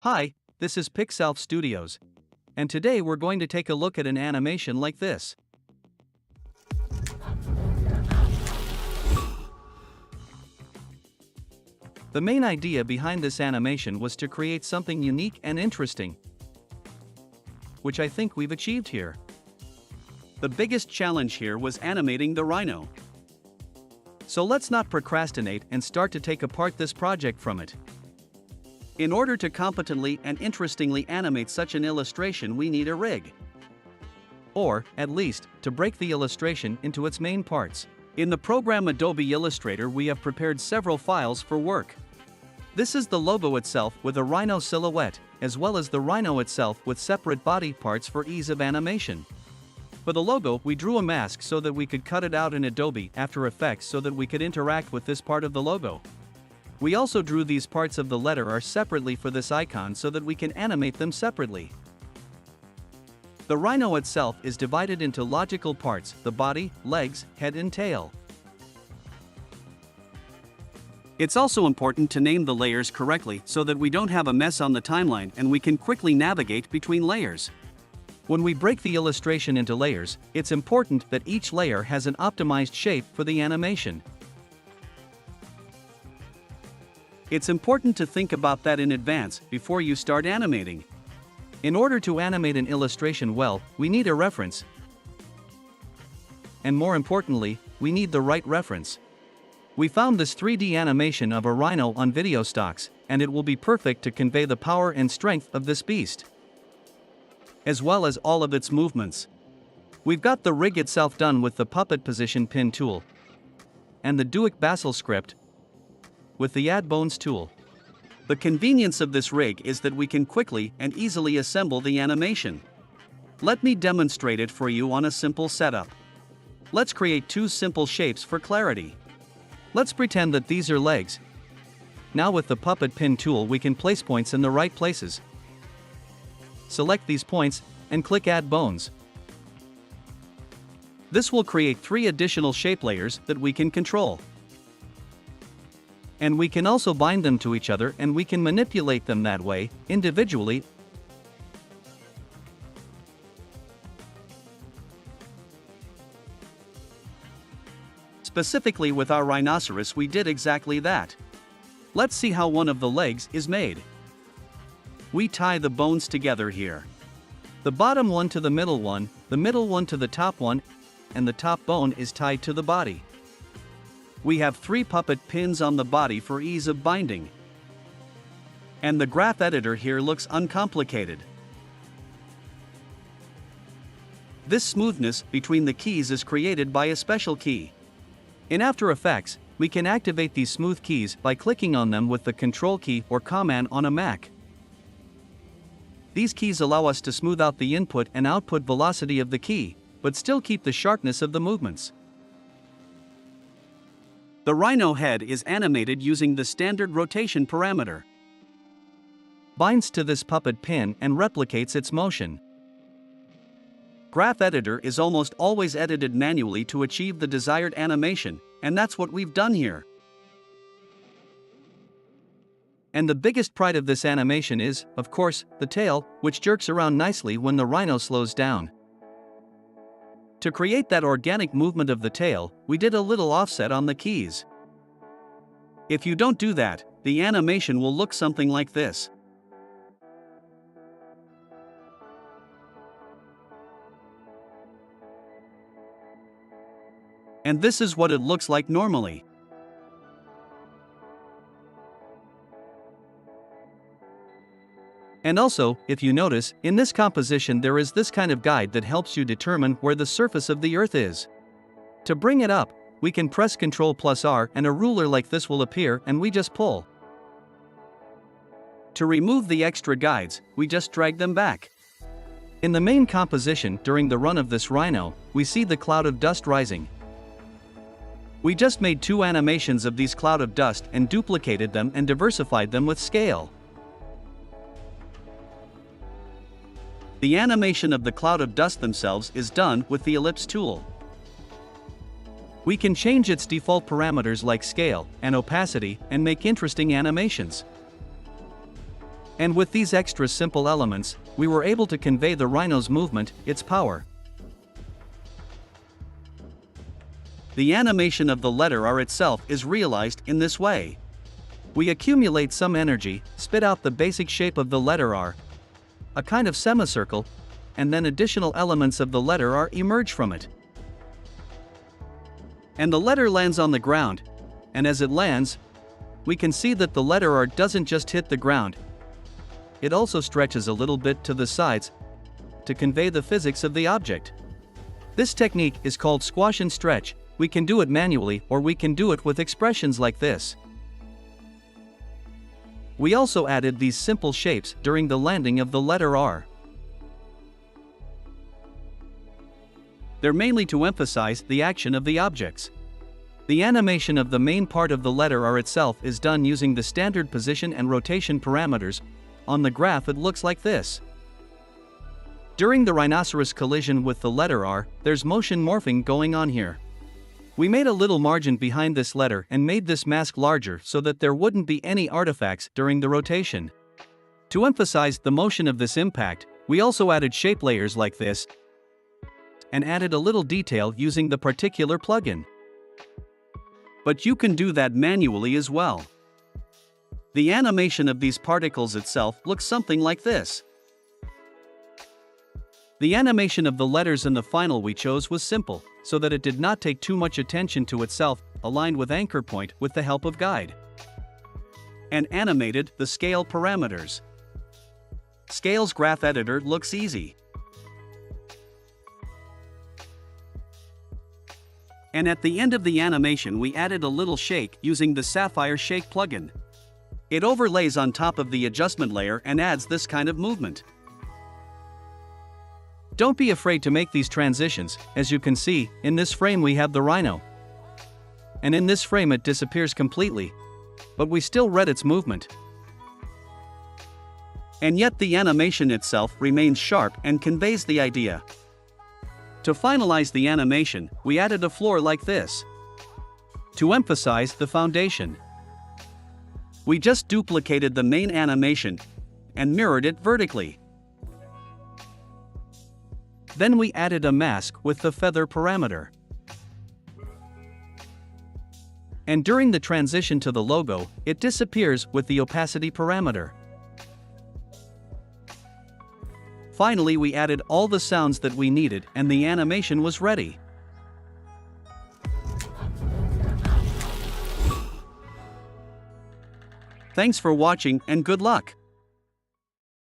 Hi, this is Pixelf Studios, and today we're going to take a look at an animation like this. The main idea behind this animation was to create something unique and interesting, which I think we've achieved here. The biggest challenge here was animating the rhino. So let's not procrastinate and start to take apart this project from it. In order to competently and interestingly animate such an illustration, we need a rig. Or, at least, to break the illustration into its main parts. In the program Adobe Illustrator, we have prepared several files for work. This is the logo itself with a rhino silhouette, as well as the rhino itself with separate body parts for ease of animation. For the logo, we drew a mask so that we could cut it out in Adobe After Effects so that we could interact with this part of the logo. We also drew these parts of the letter R separately for this icon so that we can animate them separately. The rhino itself is divided into logical parts: the body, legs, head and tail. It's also important to name the layers correctly so that we don't have a mess on the timeline and we can quickly navigate between layers. When we break the illustration into layers, it's important that each layer has an optimized shape for the animation. It's important to think about that in advance before you start animating. In order to animate an illustration well, we need a reference. And more importantly, we need the right reference. We found this 3D animation of a rhino on video stocks, and it will be perfect to convey the power and strength of this beast, as well as all of its movements. We've got the rig itself done with the puppet position pin tool, and the Do It Basil script with the Add Bones tool. The convenience of this rig is that we can quickly and easily assemble the animation. Let me demonstrate it for you on a simple setup. Let's create two simple shapes for clarity. Let's pretend that these are legs. Now with the puppet pin tool we can place points in the right places. Select these points and click Add Bones. This will create 3 additional shape layers that we can control. And we can also bind them to each other, and we can manipulate them that way, individually. Specifically with our rhinoceros, we did exactly that. Let's see how one of the legs is made. We tie the bones together here. The bottom one to the middle one to the top one, and the top bone is tied to the body. We have 3 puppet pins on the body for ease of binding. And the graph editor here looks uncomplicated. This smoothness between the keys is created by a special key. In After Effects, we can activate these smooth keys by clicking on them with the Control key or Command on a Mac. These keys allow us to smooth out the input and output velocity of the key, but still keep the sharpness of the movements. The rhino head is animated using the standard rotation parameter. Binds to this puppet pin and replicates its motion. Graph Editor is almost always edited manually to achieve the desired animation, and that's what we've done here. And the biggest pride of this animation is, of course, the tail, which jerks around nicely when the rhino slows down. To create that organic movement of the tail, we did a little offset on the keys. If you don't do that, the animation will look something like this. And this is what it looks like normally. And also, if you notice, in this composition there is this kind of guide that helps you determine where the surface of the earth is. To bring it up, we can press Ctrl+R and a ruler like this will appear and we just pull. To remove the extra guides, we just drag them back. In the main composition during the run of this rhino, we see the cloud of dust rising. We just made 2 animations of these cloud of dust and duplicated them and diversified them with scale. The animation of the cloud of dust themselves is done with the ellipse tool. We can change its default parameters like scale and opacity and make interesting animations. And with these extra simple elements, we were able to convey the rhino's movement, its power. The animation of the letter R itself is realized in this way. We accumulate some energy, spit out the basic shape of the letter R, a kind of semicircle, and then additional elements of the letter R emerge from it. And the letter lands on the ground, and as it lands, we can see that the letter R doesn't just hit the ground, it also stretches a little bit to the sides to convey the physics of the object. This technique is called squash and stretch. We can do it manually or we can do it with expressions like this. We also added these simple shapes during the landing of the letter R. They're mainly to emphasize the action of the objects. The animation of the main part of the letter R itself is done using the standard position and rotation parameters. On the graph it looks like this. During the rhinoceros collision with the letter R, there's motion morphing going on here. We made a little margin behind this letter and made this mask larger so that there wouldn't be any artifacts during the rotation. To emphasize the motion of this impact, we also added shape layers like this and added a little detail using the particular plugin. But you can do that manually as well. The animation of these particles itself looks something like this. The animation of the letters in the final we chose was simple, so that it did not take too much attention to itself, aligned with anchor point with the help of guide. And animated the scale parameters. Scale's graph editor looks easy. And at the end of the animation we added a little shake using the Sapphire Shake plugin. It overlays on top of the adjustment layer and adds this kind of movement. Don't be afraid to make these transitions. As you can see, in this frame we have the rhino. And in this frame it disappears completely. But we still read its movement. And yet the animation itself remains sharp and conveys the idea. To finalize the animation, we added a floor like this. To emphasize the foundation, we just duplicated the main animation and mirrored it vertically. Then we added a mask with the feather parameter. And during the transition to the logo, it disappears with the opacity parameter. Finally, we added all the sounds that we needed and the animation was ready. Thanks for watching and good luck!